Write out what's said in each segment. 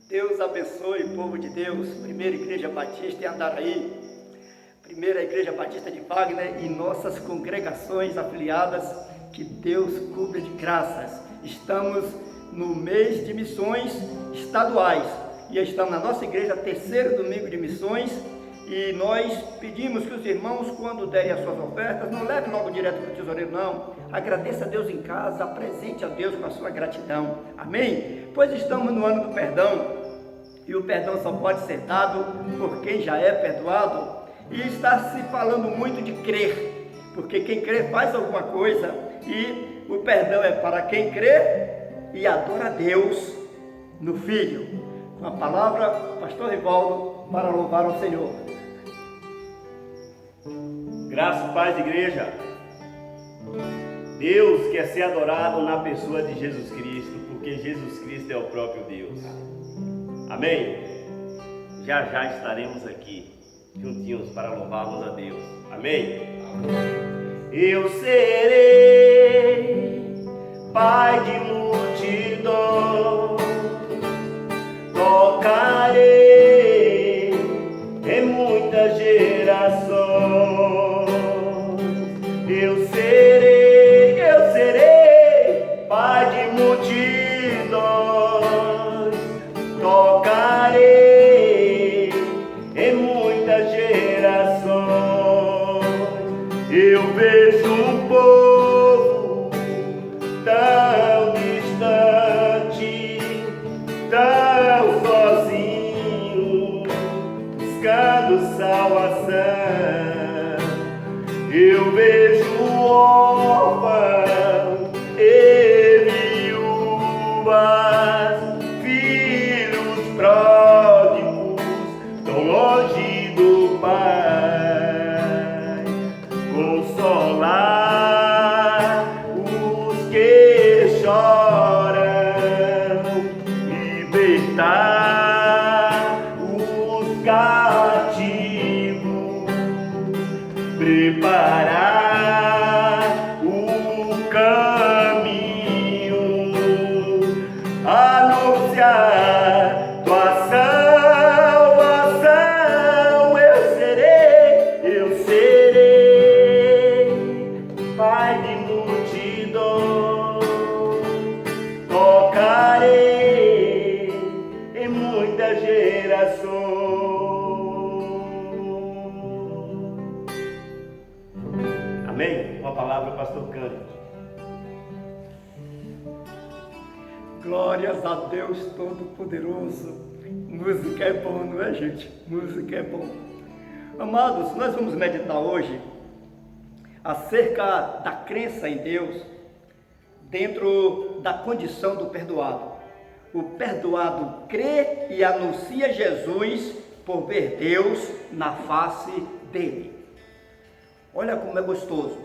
Deus abençoe o povo de Deus, Primeira Igreja Batista em Andaraí, Primeira Igreja Batista de Wagner e nossas congregações afiliadas, que Deus cubra de graças. Estamos no mês de missões estaduais e estamos na nossa igreja, terceiro domingo de missões, e nós pedimos que os irmãos, quando derem as suas ofertas, não levem logo direto para o tesoureiro, não. Agradeça a Deus em casa, apresente a Deus com a sua gratidão. Amém? Pois estamos no ano do perdão, e o perdão só pode ser dado por quem já é perdoado. E está se falando muito de crer, porque quem crê faz alguma coisa, e o perdão é para quem crê e adora a Deus no Filho. Com a palavra, pastor Rivaldo, para louvar ao Senhor. Graça e paz, igreja. Deus quer ser adorado na pessoa de Jesus Cristo, porque Jesus Cristo é o próprio Deus. Amém? Já estaremos aqui juntinhos para louvarmos a Deus. Amém? Eu serei pai de multidão, tocarei em muitas gerações. Eu serei pai de multidões, tocarei em muitas gerações. Eu vejo um povo tão distante, tão sozinho, buscando salvação. Eu vejo um órfão e viúvas, filhos pródigos, tão longe do Pai. Consolar os que choram, libertar os cativos, preparar o caminho, anunciar tua salvação. Eu serei pai de multidão, tocarei em muitas gerações. Amém? Com a palavra, pastor Cândido. Glórias a Deus Todo-Poderoso. Música é bom, não é, gente? Música é bom. Amados, nós vamos meditar hoje acerca da crença em Deus dentro da condição do perdoado. O perdoado crê e anuncia Jesus por ver Deus na face dele. Olha como é gostoso.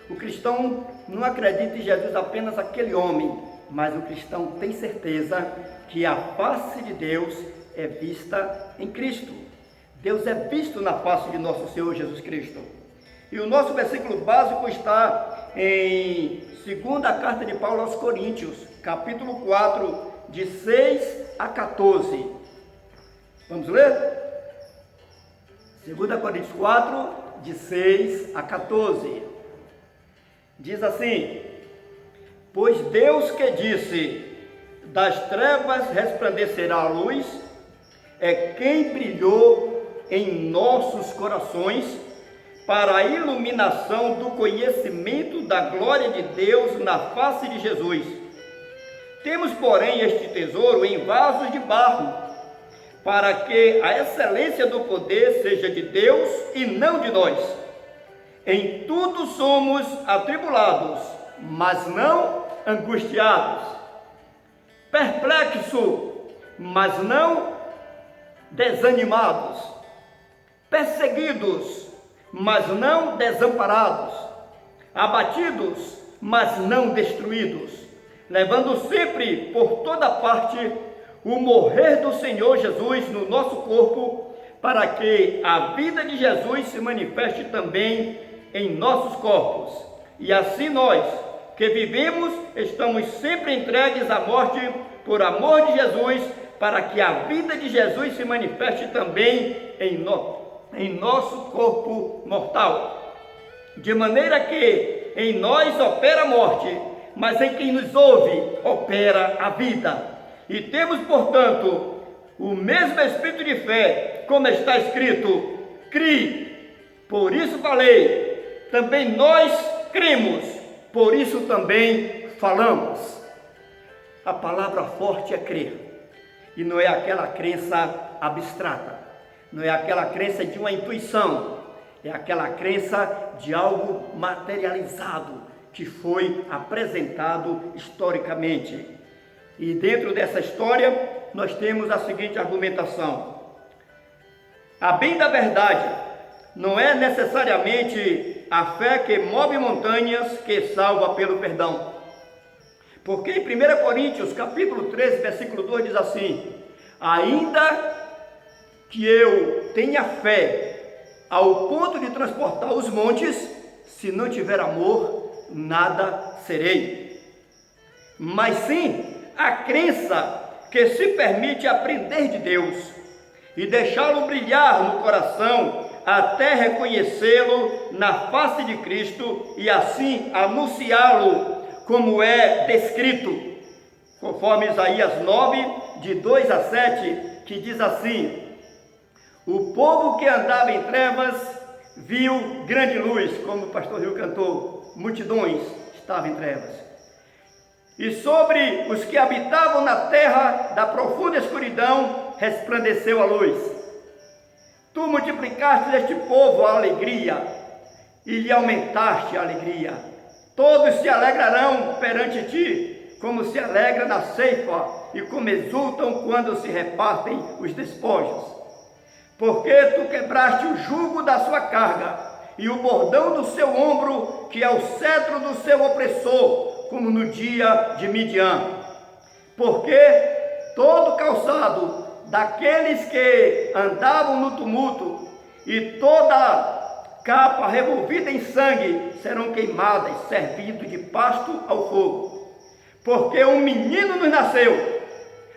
O cristão não acredita em Jesus apenas aquele homem, mas o cristão tem certeza que a face de Deus é vista em Cristo. Deus é visto na face de nosso Senhor Jesus Cristo. E o nosso versículo básico está em 2ª carta de Paulo aos Coríntios, capítulo 4, de 6 a 14. Vamos ler? 2 Coríntios 4, de 6 a 14. Diz assim: pois Deus que disse, das trevas resplandecerá a luz, é quem brilhou em nossos corações para a iluminação do conhecimento da glória de Deus na face de Jesus. Temos, porém, este tesouro em vasos de barro, para que a excelência do poder seja de Deus e não de nós. Em tudo somos atribulados, mas não angustiados, perplexos, mas não desanimados, perseguidos, mas não desamparados, abatidos, mas não destruídos, levando sempre por toda parte o morrer do Senhor Jesus no nosso corpo, para que a vida de Jesus se manifeste também em nossos corpos. E assim nós, que vivemos, estamos sempre entregues à morte por amor de Jesus, para que a vida de Jesus se manifeste também em nosso corpo mortal. De maneira que em nós opera a morte, mas em quem nos ouve opera a vida. E temos, portanto, o mesmo espírito de fé, como está escrito: crie, por isso falei. Também nós cremos, por isso também falamos. A palavra forte é crer. E não é aquela crença abstrata, não é aquela crença de uma intuição, é aquela crença de algo materializado, que foi apresentado historicamente. E dentro dessa história, nós temos a seguinte argumentação: a bem da verdade, não é necessariamente a fé que move montanhas que salva pelo perdão. Porque em 1 Coríntios, capítulo 13, versículo 2 diz assim: ainda que eu tenha fé ao ponto de transportar os montes, se não tiver amor, nada serei. Mas sim a crença que se permite aprender de Deus e deixá-lo brilhar no coração até reconhecê-lo na face de Cristo e assim anunciá-lo como é descrito, conforme Isaías 9, de 2 a 7, que diz assim: o povo que andava em trevas viu grande luz, como o pastor Rio cantou, multidões estavam em trevas. E sobre os que habitavam na terra da profunda escuridão resplandeceu a luz. Tu multiplicaste deste povo a alegria e lhe aumentaste a alegria. Todos se alegrarão perante ti, como se alegra na ceifa e como exultam quando se repartem os despojos. Porque tu quebraste o jugo da sua carga e o bordão do seu ombro, que é o cetro do seu opressor, como no dia de Midian. Porque todo calçado daqueles que andavam no tumulto e toda capa revolvida em sangue serão queimadas, servindo de pasto ao fogo. Porque um menino nos nasceu,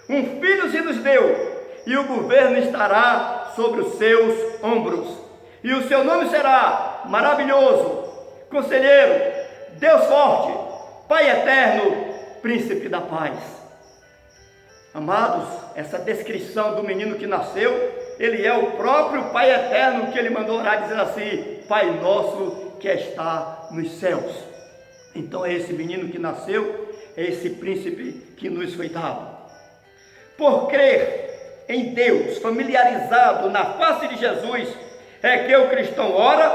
um filho se nos deu, e o governo estará sobre os seus ombros. E o seu nome será Maravilhoso, Conselheiro, Deus Forte, Pai Eterno, Príncipe da Paz. Amados, essa descrição do menino que nasceu, ele é o próprio Pai Eterno, que ele mandou orar, dizendo assim: Pai nosso que está nos céus. Então é esse menino que nasceu, é esse príncipe que nos foi dado. Por crer em Deus, familiarizado na face de Jesus, é que o cristão ora,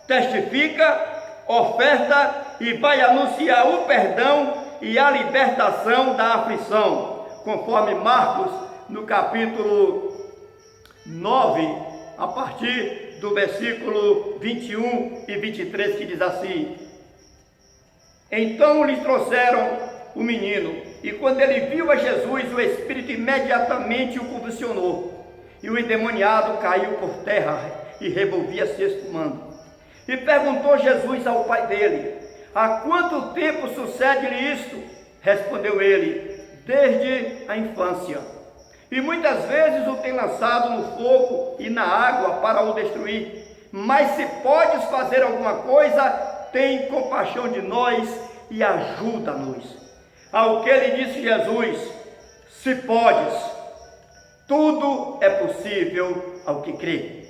testifica, oferta e vai anunciar o perdão e a libertação da aflição, conforme Marcos, no capítulo 9, a partir do versículo 21 e 23, que diz assim: então lhes trouxeram o menino, e quando ele viu a Jesus, o espírito imediatamente o convulsionou, e o endemoniado caiu por terra e revolvia-se espumando. E perguntou Jesus ao pai dele: há quanto tempo sucede-lhe isto? Respondeu ele: desde a infância. E muitas vezes o tem lançado no fogo e na água para o destruir. Mas se podes fazer alguma coisa, tem compaixão de nós e ajuda-nos. Ao que lhe disse Jesus: se podes, tudo é possível ao que crê.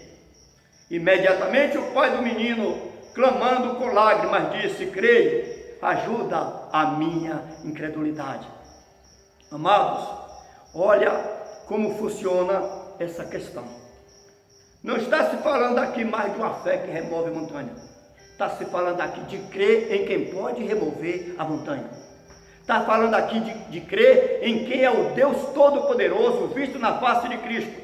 Imediatamente o pai do menino, clamando com lágrimas, disse: creio, ajuda a minha incredulidade. Amados, olha como funciona essa questão. Não está se falando aqui mais de uma fé que remove montanha. Está se falando aqui de crer em quem pode remover a montanha. Está falando aqui de crer em quem é o Deus Todo-Poderoso, visto na face de Cristo.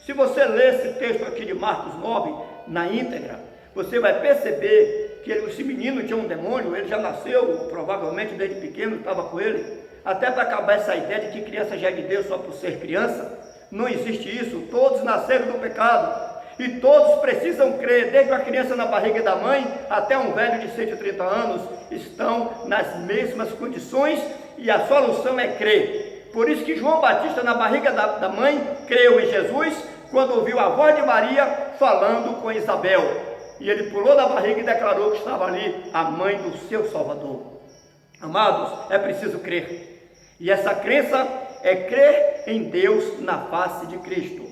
Se você ler esse texto aqui de Marcos 9, na íntegra, você vai perceber que esse menino tinha um demônio. Ele já nasceu, provavelmente desde pequeno, estava com ele. Até para acabar essa ideia de que criança já é de Deus só por ser criança, não existe isso. Todos nasceram do pecado e todos precisam crer, desde uma criança na barriga da mãe até um velho de 130 anos, estão nas mesmas condições, e a solução é crer. Por isso que João Batista, na barriga da mãe, creu em Jesus, quando ouviu a voz de Maria falando com Isabel. E ele pulou da barriga e declarou que estava ali a mãe do seu Salvador. Amados, é preciso crer. E essa crença é crer em Deus na face de Cristo.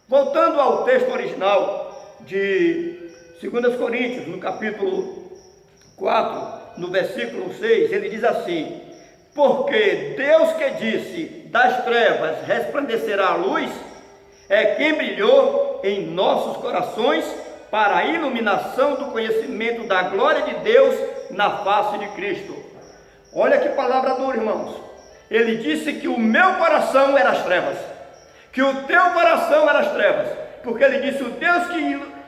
Voltando ao texto original de 2 Coríntios, no capítulo 4, no versículo 6, ele diz assim: porque Deus que disse, das trevas resplandecerá a luz, é quem brilhou em nossos corações para a iluminação do conhecimento da glória de Deus na face de Cristo. Olha que palavra dura, irmãos. Ele disse que o meu coração era as trevas, que o teu coração era as trevas, porque ele disse, o Deus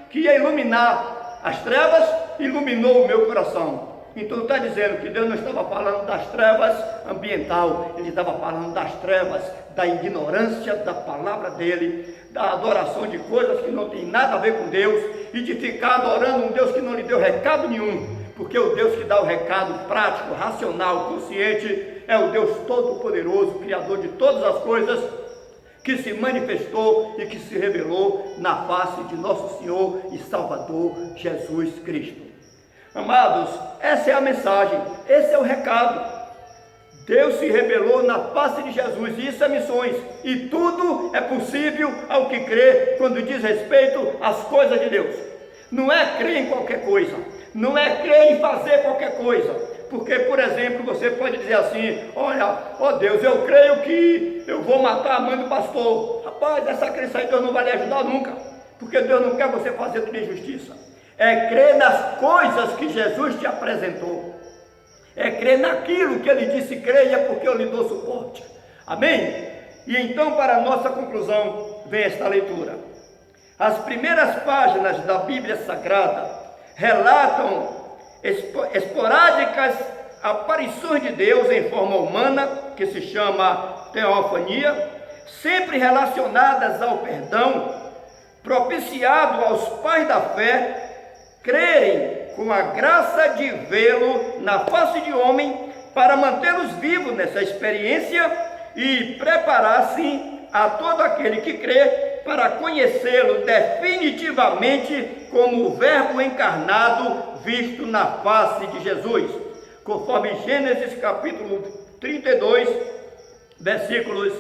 que ia iluminar as trevas, iluminou o meu coração. Então está dizendo que Deus não estava falando das trevas ambiental, ele estava falando das trevas da ignorância da palavra dele, da adoração de coisas que não tem nada a ver com Deus, e de ficar adorando um Deus que não lhe deu recado nenhum, porque o Deus que dá o recado prático, racional, consciente, é o Deus todo-poderoso, Criador de todas as coisas, que se manifestou e que se revelou na face de nosso Senhor e Salvador Jesus Cristo. Amados, essa é a mensagem, esse é o recado. Deus se revelou na face de Jesus, e isso é missões, e tudo é possível ao que crê quando diz respeito às coisas de Deus. Não é crer em qualquer coisa, não é crer em fazer qualquer coisa, porque, por exemplo, você pode dizer assim, olha, ó Deus, eu creio que eu vou matar a mãe do pastor. Rapaz, essa crença aí Deus não vai lhe ajudar nunca, porque Deus não quer você fazer tudo em justiça. É crer nas coisas que Jesus te apresentou, é crer naquilo que ele disse, creia porque eu lhe dou suporte. Amém? E então, para a nossa conclusão, vem esta leitura. As primeiras páginas da Bíblia Sagrada relatam esporádicas aparições de Deus em forma humana, que se chama teofania, sempre relacionadas ao perdão, propiciado aos pais da fé crerem com a graça de vê-lo na face de homem, para mantê-los vivos nessa experiência e preparar-se a todo aquele que crê para conhecê-lo definitivamente como o Verbo encarnado visto na face de Jesus, conforme Gênesis capítulo 32, versículos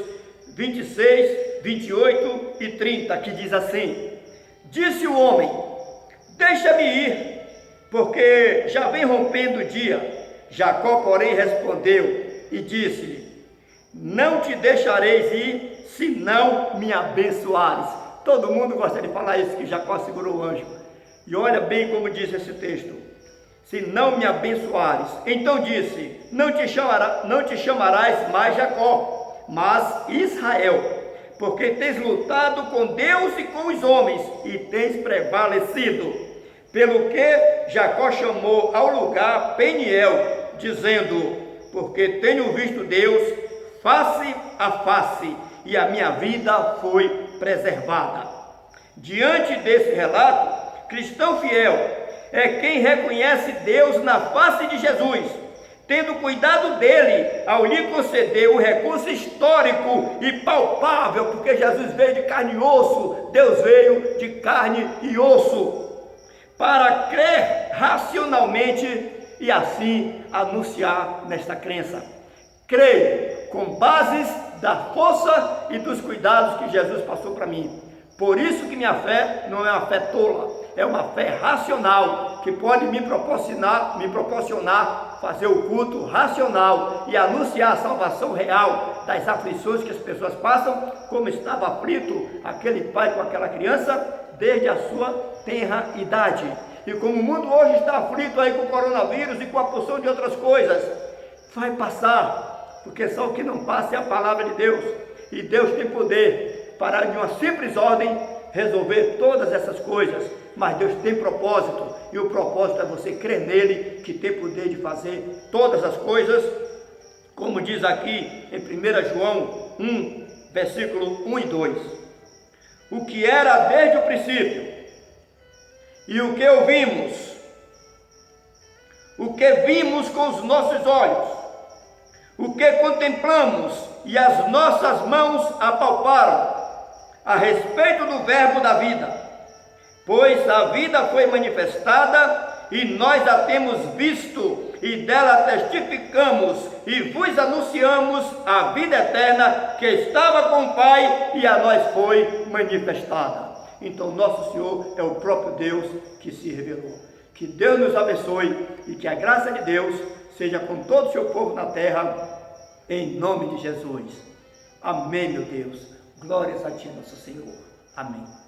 26, 28 e 30, que diz assim: disse o homem, deixa-me ir, porque já vem rompendo o dia. Jacó, porém, respondeu e disse-lhe, não te deixareis ir, se não me abençoares. Todo mundo gosta de falar isso, que Jacó segurou o anjo. E olha bem como diz esse texto, se não me abençoares. Então disse, não te chamarás mais Jacó, mas Israel, porque tens lutado com Deus e com os homens, e tens prevalecido. Pelo que Jacó chamou ao lugar Peniel, dizendo, porque tenho visto Deus face a face, e a minha vida foi preservada. Diante desse relato, cristão fiel é quem reconhece Deus na face de Jesus, tendo cuidado dele ao lhe conceder o recurso histórico e palpável, porque Jesus veio de carne e osso, Deus veio de carne e osso, para crer racionalmente e assim anunciar nesta crença. Creio com bases da força e dos cuidados que Jesus passou para mim. Por isso que minha fé não é uma fé tola, é uma fé racional, que pode me proporcionar fazer o culto racional e anunciar a salvação real das aflições que as pessoas passam, como estava aflito aquele pai com aquela criança desde a sua tenra idade. E como o mundo hoje está aflito aí com o coronavírus e com a porção de outras coisas, vai passar, porque só o que não passa é a palavra de Deus, e Deus tem poder para, de uma simples ordem, resolver todas essas coisas. Mas Deus tem propósito, e o propósito é você crer nele, que tem poder de fazer todas as coisas, como diz aqui em 1 João 1, versículo 1 e 2. O que era desde o princípio, e o que ouvimos, o que vimos com os nossos olhos, o que contemplamos e as nossas mãos apalparam a respeito do verbo da vida, pois a vida foi manifestada e nós a temos visto e dela testificamos e vos anunciamos a vida eterna que estava com o Pai e a nós foi manifestada. Então nosso Senhor é o próprio Deus que se revelou. Que Deus nos abençoe e que a graça de Deus seja com todo o seu povo na terra, em nome de Jesus. Amém, meu Deus. Glórias a ti, nosso Senhor. Amém.